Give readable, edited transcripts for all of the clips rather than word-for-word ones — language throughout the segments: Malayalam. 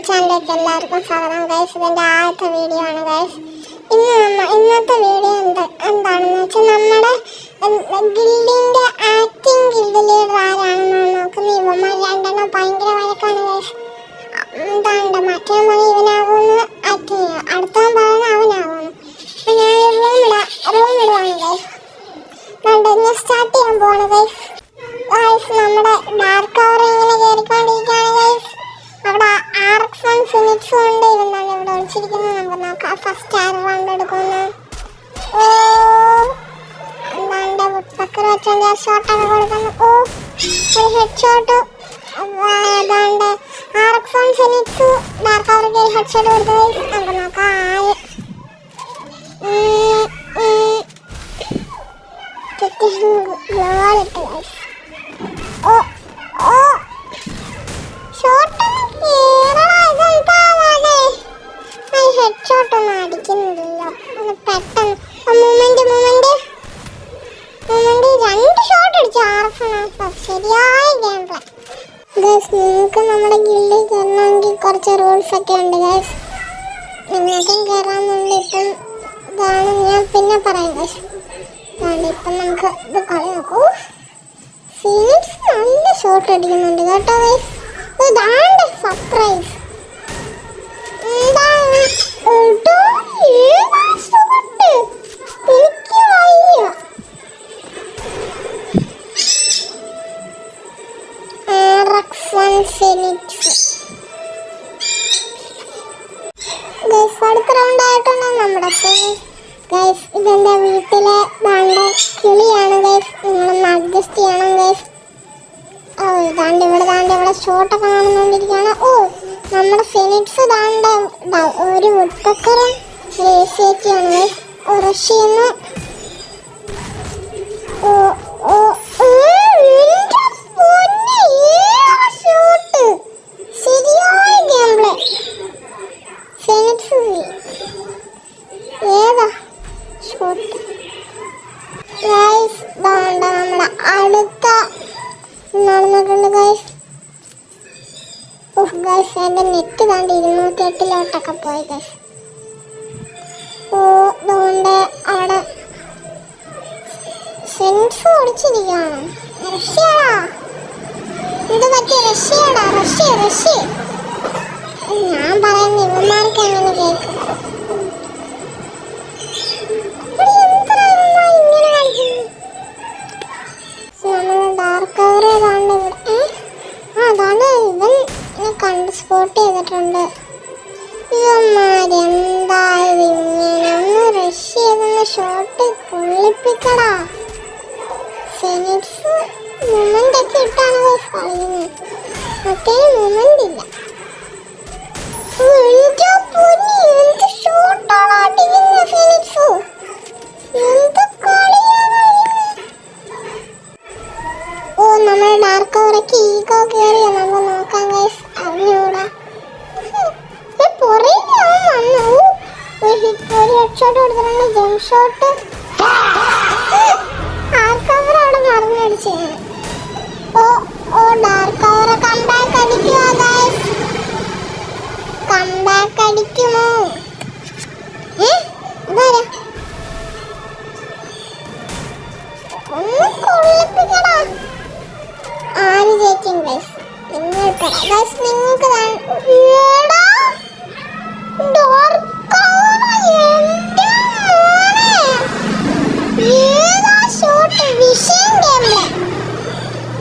ചാനലിലേക്ക് എല്ലാവർക്കും സ്വാഗതം ഗൈസ്. ഇതിൻ്റെ ആദ്യത്തെ വീഡിയോ ആണ് ഗൈസ്. ഇന്നത്തെ വീഡിയോ എന്താണെന്ന് വെച്ചാൽ നമ്മുടെ ഗിൽഡിൻ്റെ ആക്ടിങ് ഗിൽഡ് ലീഡർ ആരാണെന്ന് നോക്കുന്ന ഇവന്മാർ രണ്ടെണ്ണം ഭയങ്കര വഴക്കാണ് ഗൈസ്. എന്താണ്ട് മറ്റേ പറഞ്ഞ് ഇവനാകുമെന്ന് ആക്ടിങ് ചെയ്യുക, അടുത്തവൻ പറയുന്ന അവനാകുമെന്ന്. അപ്പം ഞാൻ റൂം ഇടുവാണ് ഗൈസ്. ഞാൻ സ്റ്റാർട്ട് ചെയ്യാൻ പോവാണ് ഗൈസ്. നമ്മുടെ ഡാർക്ക് കവർ ഇങ്ങനെ കയറിക്കൊണ്ടിരിക്കുകയാണ് ഗൈസ്. അവിടെ RX1 ഫിനിക്സ് കൊണ്ട് ഇരുന്നാണ് ഇവിടെ ഒളിച്ചിരിക്കുന്നത്. നമുക്ക് നോക്കാം ഫസ്റ്റ് ആര് റൗണ്ട് എടുക്കുന്നു. എന്താണ്ട് വുഡ്പക്കർ വെച്ചോണ്ട് ഷോട്ടൊക്കെ കൊടുക്കുന്നു. ഒരു ഹെഡ് ഷോട്ട്. ഏതാണ്ട് RX1 ഫിനിക്സ് ഡാർക്ക് കവർ കയറി ഹെഡ് ഷോട്ട് കൊടുത്തു ഗൈസ്. നമുക്ക് നോക്കാം ആര് ഗോളിട്ട് ഗൈസ്. ഹെഡ്ഷോട്ടൊന്നും അടിക്കുന്നില്ലല്ലോ. ഒന്ന് പെട്ടെന്ന് രണ്ട് ഷോട്ട് അടിച്ചു. ശരിയായ ഗെയിം പ്ലേ ഗൈസ്. നിങ്ങൾക്ക് നമ്മുടെ ഗിൽഡിൽ കയറണമെങ്കിൽ കുറച്ച് റൂൾസ് ഒക്കെ ഉണ്ട് ഗൈസ്. നിങ്ങൾക്കും കയറാമെന്നുണ്ട്. ഇപ്പം ഇതാണ് ഞാൻ പിന്നെ പറയാം ഗൈസ്. ഇപ്പം നമുക്ക് ഇത് കളി നോക്കൂ. ഫീനിക്സ് നല്ല ഷോട്ട് അടിക്കുന്നുണ്ട് കേട്ടോ ഗൈസ്. ഇതാണ്ട് സർപ്രൈസ്. അടുത്ത റൗണ്ട് ആയിട്ടാണ് നമ്മുടെ ഗൈസ്. ഇതെന്റെ വീട്ടിലെ ദാണ്ട് കിളിയാണ് ഗൈസ്. നിങ്ങളൊന്ന് അഡ്ജസ്റ്റ് ചെയ്യണം ഗൈസ്. ഇവിടെ ഷോട്ടൊക്കെ കാണുന്നോണ്ടിരിക്കുകയാണ്. നമ്മുടെ ഫിനിക്സ് ഒരു വുഡ്പക്കറും റേസിയൊക്കെയാണ് ഗൈസ്. റഷ്യന്ന് ശരിയായ ഗെയിം പ്ലേ. ഫിനിക്സ് ഏതാ ഷോട്ട് ഗൈസ്. നമ്മുടെ അടുത്ത നടന്നിട്ടുണ്ട് ഗൈസ്. ഗൈസ് എൻ്റെ നെറ്റ് താണ്ട് 208 പോയി ഗൈസ്. അതുകൊണ്ട് അവിടെ സെൻസ് ഓടിച്ചിരിക്കുകയാണ്. റഷ്യടാ, ഇത് പറ്റിയ റഷ്യടാ. റഷ്യ ഞാൻ പറയുന്ന ഇവന്മാർക്ക് എങ്ങനെ കേൾക്കും. കണ്ട് സ്പോട്ട് ചെയ്തിട്ടുണ്ട്. ഇവന്മാരെന്തായത് ഇങ്ങനെ ഒന്ന് റഷ് ചെയ്തെന്ന് ഷോട്ട് പൊള്ളിപ്പിക്കടാ. ഫിനിക്സ് മൊമെന്റ് ഒക്കെ ഇട്ടാണ് കളിക്കുന്നത്. മറ്റേ മൊമെന്റ് ഇല്ല. എന്ത് ഷോട്ടാണ് അടിക്കുന്നത് ഫിനിക്സ്. എന്ത് കളിയാണ്. നമ്മൾ ഡാർക്ക് കവറൊക്കെ ഈഗോ കയറിയ നമ്മൾ നോക്കാം ഗൈസ്. അറിഞ്ഞൂടാ ഒരു ഹെഡ് ഷോട്ട് കൊടുത്തിട്ടുണ്ട്. ജംപ് ഷോട്ട് ഡാർക്ക് കവർ അവിടെ മറിഞ്ഞടിച്ചാണ്. ഡാർക്ക് കവർ കംബാക്ക് അടിക്കുമോ ഗൈസ്? കംബാക്ക് അടിക്കുമോ? അതാരാ ഒന്ന് കൊള്ളിപ്പിക്കടാ. ആര് ജയിക്കും ഗൈസ്? നിങ്ങൾക്ക്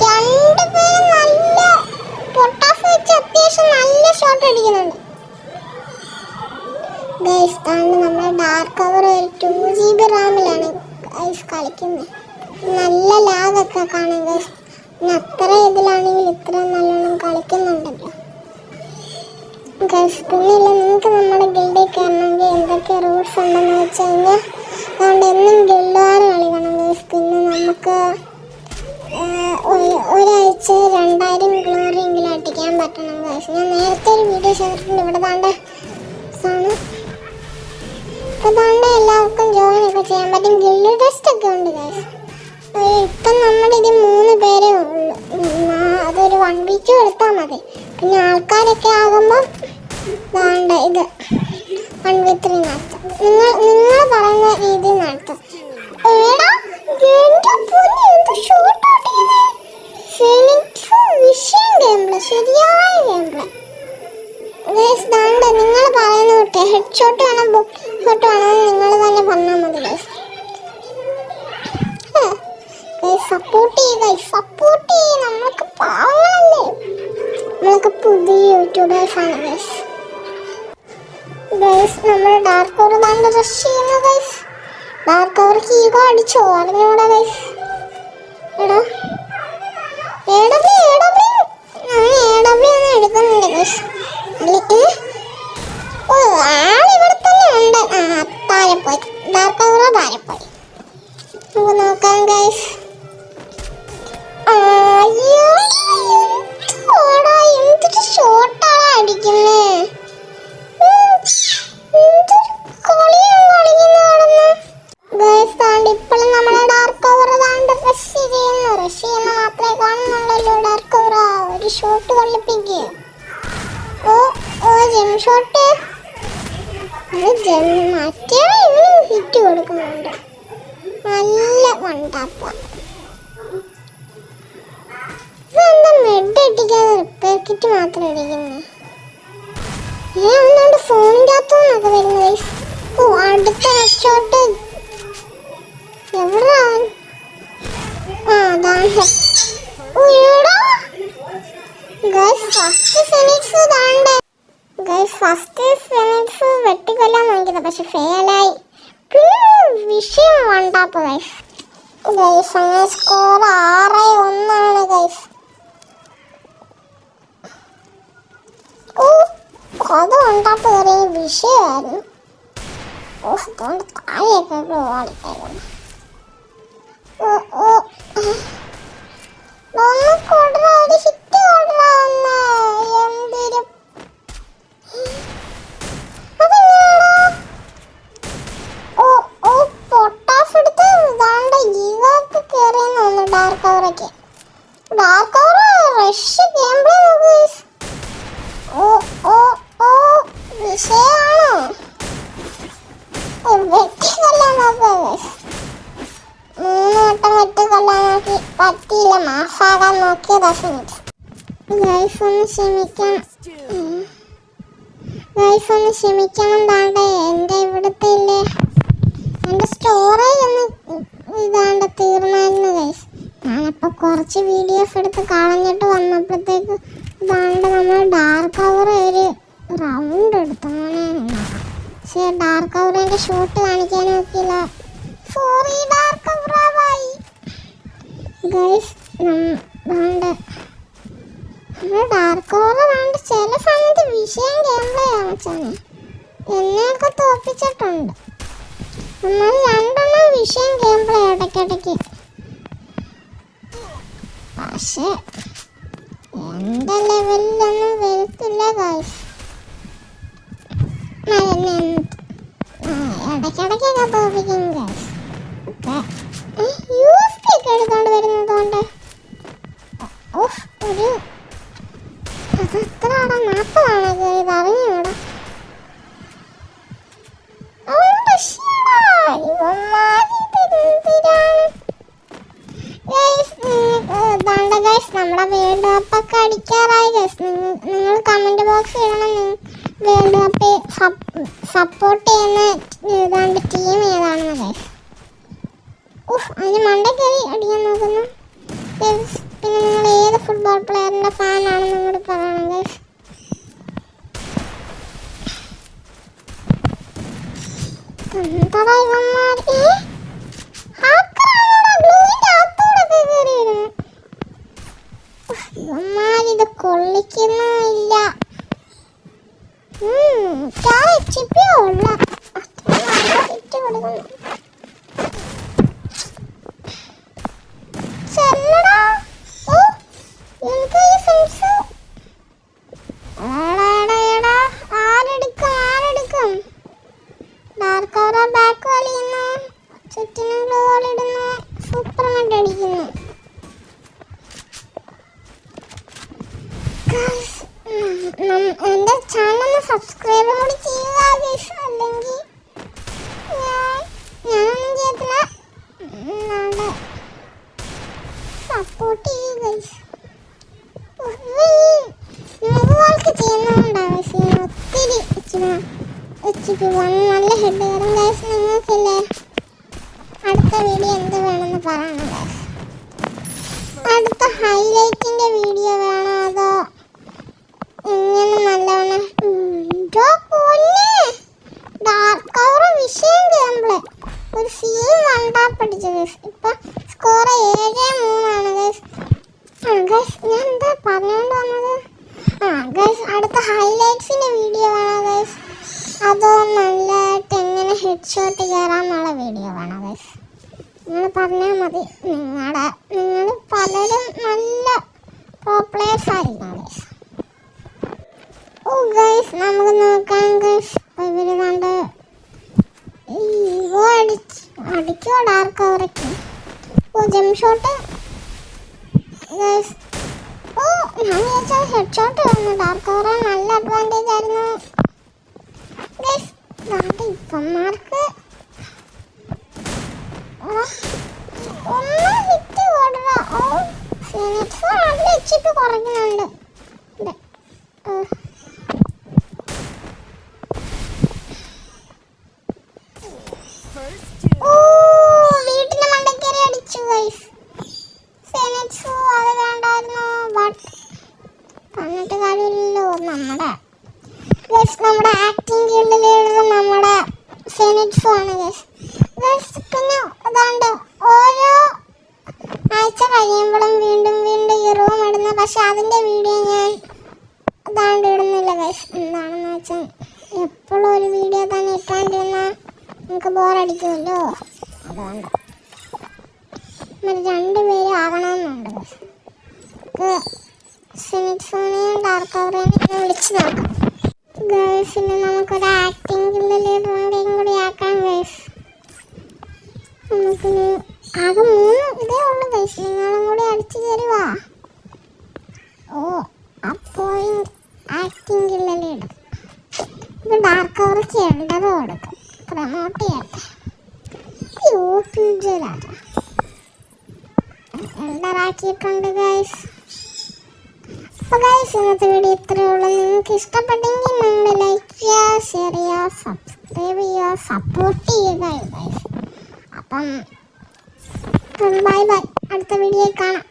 രണ്ടുപേരും നല്ല പൊട്ടാസ് വെച്ച് അത്യാവശ്യം നല്ല ഷോട്ട് അടിക്കുന്നുണ്ട് ഗൈസ്. നമ്മുടെ ഡാർക്ക് കവർ ഒരു 2GB റാമിലാണ് ഗൈസ് കളിക്കുന്നത്. നല്ല ലാഗൊക്കെ കാണാം ഗൈസ്. അത്ര ഇതിലാണെങ്കിൽ ഇത്ര നല്ലോണം കളിക്കുന്നുണ്ടല്ലോ ഗൈസ്. പിന്നെയില്ല, നിങ്ങൾക്ക് നമ്മുടെ ഗിൽഡിൽ കയറണമെങ്കിൽ എന്തൊക്കെ റൂൾസ് ഉണ്ടെന്ന് വെച്ച് കഴിഞ്ഞാൽ അതുകൊണ്ട് എന്നും ഗിൽഡുകാർ കളിക്കണം ഗൈസ്. പിന്നെ നമുക്ക് ഒരാഴ്ച 2000 ഗ്ലോറി എങ്കിലും അടിക്കാൻ പറ്റണം ഗൈസ്. ഞാൻ നേരത്തെ ഒരു വീഡിയോ ചെയ്തിട്ടുണ്ട്. ഇവിടെ താണ്ട് ആണ്. ഇപ്പം താണ്ട് എല്ലാവർക്കും ജോയിൻ ഒക്കെ ചെയ്യാൻ പറ്റും. ഗിൽഡ് ടെസ്റ്റ് ഒക്കെ ഉണ്ട് ഗൈസ്. ഇപ്പം നമ്മുടെ ഇതിൽ 3 പേരേ ഉള്ളൂ. അതൊരു 1v2 എടുത്താൽ മതി. പിന്നെ ആൾക്കാരൊക്കെ ആകുമ്പോൾ വേണ്ട ഇത് 1v3 നടത്തും. നിങ്ങൾ പറയുന്ന രീതിയിൽ നടത്തും. ശരിയായ ഗെയിംപ്ലേ. നിങ്ങൾ പറയുന്ന കുട്ടി ഹെഡ് ഷോട്ട് വേണം ബുക്ക് ഷോട്ട് വേണമെന്ന് നിങ്ങൾ തന്നെ പറഞ്ഞാൽ മതി. സപ്പോർട്ട് ചെയ്യ്, നമ്മൾക്ക് പാവങ്ങളല്ലേ, നമ്മളൊക്കെ പുതിയ യൂട്യൂബേഴ്സാണ് ഗൈസ്. നമ്മൾ ഡാർക്ക് ഓവർ താണ്ട് റഷ് ചെയ്യുന്നു ഗൈസ്. ഡാർക്ക് ഓവർ ഹീറോ അടിച്ചോ അറിഞ്ഞൂടാ ഗൈസ്. എടാ ഒന്നും എടുക്കുന്നില്ല ഗൈസ്. ആളിവിടെ തന്നെ ഉണ്ട്. താഴെ പോയി, ഡാർക്ക് ഓവർ താഴെ പോയി. നമുക്ക് നോക്കാം ഗൈസ്. എന്തൊരു ഷോട്ടാണ് അടിക്കുന്നേ. ഇപ്പോഴും നമ്മളെ ഡാർക്ക് ഓവർ റഷ് ചെയ്യുന്ന മാത്രമേ കാണുന്നുള്ളൂ. ഡാർക്ക് ഓവർ ഒരു ഷോട്ട് കൊള്ളിപ്പിക്കുക. ജെം ഷോട്ട് മറ്റേ ഹിറ്റ് കൊടുക്കുന്നുണ്ട്. നല്ല വണ്ടാപ്പ. ഇതെന്താ മെഡ് അടിക്കാതെ റിപ്പയർ കിറ്റ് മാത്രം അടിക്കുന്നത്? ഒന്നുകൊണ്ട് ഫോണിൻ്റെ അകത്തുനിന്നൊക്കെ വരുന്നത്. അടുത്ത ഷോട്ട് എവിടാ? ഫസ്റ്റ് ഫെനിക്സ് വെട്ടിക്കൊല്ലാൻ നോക്കിയത്, പക്ഷെ ഫെയിലായി. വിഷയം വണ്ടാപ്പ് ഗൈസ്. അങ്ങനെ സ്കോർ 6-1 ഗൈസ്. അത് വണ്ടാപ്പ് കയറിയ വിഷയമായിരുന്നു. താഴെയൊക്കെ ഓടിക്കായിരുന്നു. പൊട്ടാസ് എടുത്ത് ഇതൊക്കെ കയറിയെന്ന് ഡാർക്ക് ഓവറൊക്കെ. Dark over rush game play വിഷയമാണോ? വെട്ടിക്കൊല്ലാൻ നോക്കുക. 3 വട്ടം വെട്ടിക്കൊല്ലാൻ നോക്കി, പറ്റിയില്ല. മാസാകാൻ നോക്കിയതാ ഫിനിക്സ്. ഗൈസ് ഒന്ന് ക്ഷമിക്കണം. താണ്ടെ എൻ്റെ ഇവിടുത്തെ ഇല്ലേ, എൻ്റെ സ്റ്റോറേജ് ഒന്ന് ഇതാണ്ട് തീർന്നായിരുന്നു ഗൈസ്. ഞാനിപ്പോൾ കുറച്ച് വീഡിയോസ് എടുത്ത് കളഞ്ഞിട്ട് വന്നപ്പോഴത്തേക്ക് ഇതാണ്ട് നമ്മൾ ഡാർക്ക് ഓവർ ഒരു റൗണ്ട് എടുത്തു. പക്ഷേ ഡാർക്ക് ഓവറിൻ്റെ ഷോട്ട് കാണിക്കാൻ നോക്കിയില്ല. സോറി ഡാർക്ക് ഓവറായി ഗൈസ്. ഡാർക്ക് ഓവർ ചില സമയത്ത് വിഷയം ഗെയിം പ്ലേ കാണിച്ചാണ്. എന്നെയൊക്കെ തോപ്പിച്ചിട്ടുണ്ട്. നമ്മൾ 2 വിഷയം ഗെയിം പ്ലേ ഇടയ്ക്കിടയ്ക്ക്. പക്ഷെ എൻ്റെ ലെവലിലൊന്നും വരത്തില്ല ഗൈസ്. ഇടയ്ക്കിടയ്ക്കൊക്കെ തോപ്പിക്കും ഗൈസ്. USP ഒക്കെ എടുത്തോണ്ട് വരുന്നതുകൊണ്ട് ഒരു എത്ര 40 ഇത് അറിഞ്ഞൂടാ. നമ്മുടെ വേൾഡ് കപ്പൊക്കെ അടിക്കാറായി ഗൈസ്. നിങ്ങൾ കമന്റ് ബോക്സിൽ ഇടണം വേൾഡ് കപ്പ് സപ്പോർട്ട് ചെയ്യുന്ന ഏതാണ്ട് ടീം ഏതാണെന്ന് ഗൈസ്. അതിന് മണ്ടക്കറി അടിക്കാൻ നോക്കുന്നു. പിന്നെ നിങ്ങൾ ഏത് ഫുട്ബോൾ പ്ലെയറിന്റെ ഫാനാണെന്നും കൂടി പറയണം ഗൈസ്. ഇത് കൊള്ളിക്കുന്നില്ല. ഡാർക്ക് ഓവർ ബാക്ക് കളിയുന്നു, ചുറ്റിനും ഗോൾ ഇടുന്നു, സൂപ്പർ മഡ് അടിക്കുന്നു. എൻ്റെ ചാനൽ സബ്സ്ക്രൈബ് കൂടി ചെയ്യുക ഗൈസ്. അല്ലെങ്കിൽ ഞാനൊന്നും ചെയ്യത്തില്ല. സപ്പോർട്ട് ചെയ്യുക ഗൈസ്. നിങ്ങൾക്ക് ചെയ്യുന്നതുകൊണ്ടാണ് ഗൈസ് ഒത്തിരി എച്ച്.പി. നല്ല ഹെഡ് കയറും ഗൈസ്. നിങ്ങൾക്കില്ലേ അടുത്ത വീഡിയോ എന്ത് വേണമെന്ന് പറയണം ഗൈസ്. അടുത്ത ഹൈലൈറ്റിൻ്റെ വീഡിയോ വേണോ അതോ ഇങ്ങനെ നല്ലവണ്ണം ഡാർക്ക് കവർ വിഷയം കയറുമ്പോൾ ഒരു സീൻ വണ്ടാപ്പടിച്ചു ഗൈസ്. ഇപ്പം സ്കോർ 7-3 ഗൈസ്. ഗൈസ് ഞാൻ എന്താ പറഞ്ഞുകൊണ്ട് വന്നത്? ഗൈസ് അടുത്ത ഹൈലൈറ്റ്സിൻ്റെ വീഡിയോ വേണോ ഗൈസ് അതോ നല്ലതായിട്ട് എങ്ങനെ ഹെഡ് ഷോട്ട് കയറാമെന്നുള്ള വീഡിയോ വേണോ ഗൈസ്? നിങ്ങൾ പറഞ്ഞാൽ മതി. നിങ്ങൾ പലരും നല്ല പ്രോ പ്ലേയേഴ്സ് ആയിരിക്കും ഗൈസ്. ഓ ഗൈസ് നമുക്ക് നോക്കാം ഗൈസ്. ഇവർ കണ്ട് അടിക്കോ ഡാർക്ക് കവറയ്ക്ക്. ഓ ജംപ് ഷോട്ട് ഗൈസ്. ഓ ഞാൻ വിചാരിച്ചാൽ ഹെഡ് ഷോട്ട് വന്നു. ഡാർക്ക് കവർ നല്ല അഡ്വാൻറ്റേജ് ആയിരുന്നു ഗൈസ്. ഇപ്പന്മാർക്ക് ഒന്ന് ഹിറ്റ് കൊടുക്കുക. ഓ ഫീനിക്സ് നല്ല എച്ച്.പി. കുറയ്ക്കുന്നുണ്ട്. ഓ വീട്ടിന്റെ മണ്ടയ്ക്കേറി അടിച്ചു ഗൈസ്. ഫീനിക്സ് അത് വേണ്ടായിരുന്നു. ബട്ട് പറഞ്ഞിട്ട് കാര്യമില്ലല്ലോ. നമ്മുടെ ആക്ടിങ് ഗിൽഡിലുള്ള നമ്മുടെ ഫീനിക്സും ആണ് ഗൈസ്. പിന്നെ അതാണ്ട് ഓരോ ആഴ്ച കഴിയുമ്പോഴും വീണ്ടും ഈ റൂം ഇടുന്നത്. പക്ഷെ അതിൻ്റെ വീഡിയോ ഞാൻ അതാണ്ട് ഇടുന്നില്ല ഗൈസ്. എന്താണെന്ന് വെച്ചാൽ എപ്പോഴും ഒരു വീഡിയോ തന്നെ ഇട്ടാണ്ടിരുന്നാൽ നമുക്ക് ബോറടിക്കുമല്ലോ. അതുകൊണ്ട് നമ്മൾ 2 പേരും ആകണമെന്നുണ്ട് ഗൈസ്. ഫിനിക്സിനെയും ഡാർക്ക് കവറിനെയും വിളിച്ച് നോക്കാം ഗൈസിന്. നമുക്കൊരു ആക്ടിങ് ലീഡറും കൂടി ആക്കാം ഗൈസ്. നമുക്കിന് ആകെ 3 ഇതേ ഉള്ളു ഗൈസ്. നിങ്ങളും കൂടി അടിച്ചു തരുവാ. ഓ അപ്പോൾ ആക്ടിങ് ലീഡർ ഇത് ഡാർക്ക് കവർക്ക് എൽഡറും കൊടുക്കും. പ്രമോട്ട് ചെയ്യട്ടെ. എൽഡറാക്കിയിട്ടുണ്ട് ഗൈസ്. അപ്പോൾ ഗൈസ് ഇന്നത്തെ വീഡിയോ ഇത്രയേ ഉള്ളൂ. നിങ്ങൾക്ക് ഇഷ്ടപ്പെട്ടെങ്കിൽ നിങ്ങൾ ലൈക്ക് ചെയ്യുക, ഷെയർ ചെയ്യുക, സബ്സ്ക്രൈബ് ചെയ്യുക, സപ്പോർട്ട് ചെയ്യുക ഗൈസ്. അപ്പം ബൈ ബൈ. അടുത്ത വീഡിയോയിൽ കാണാം.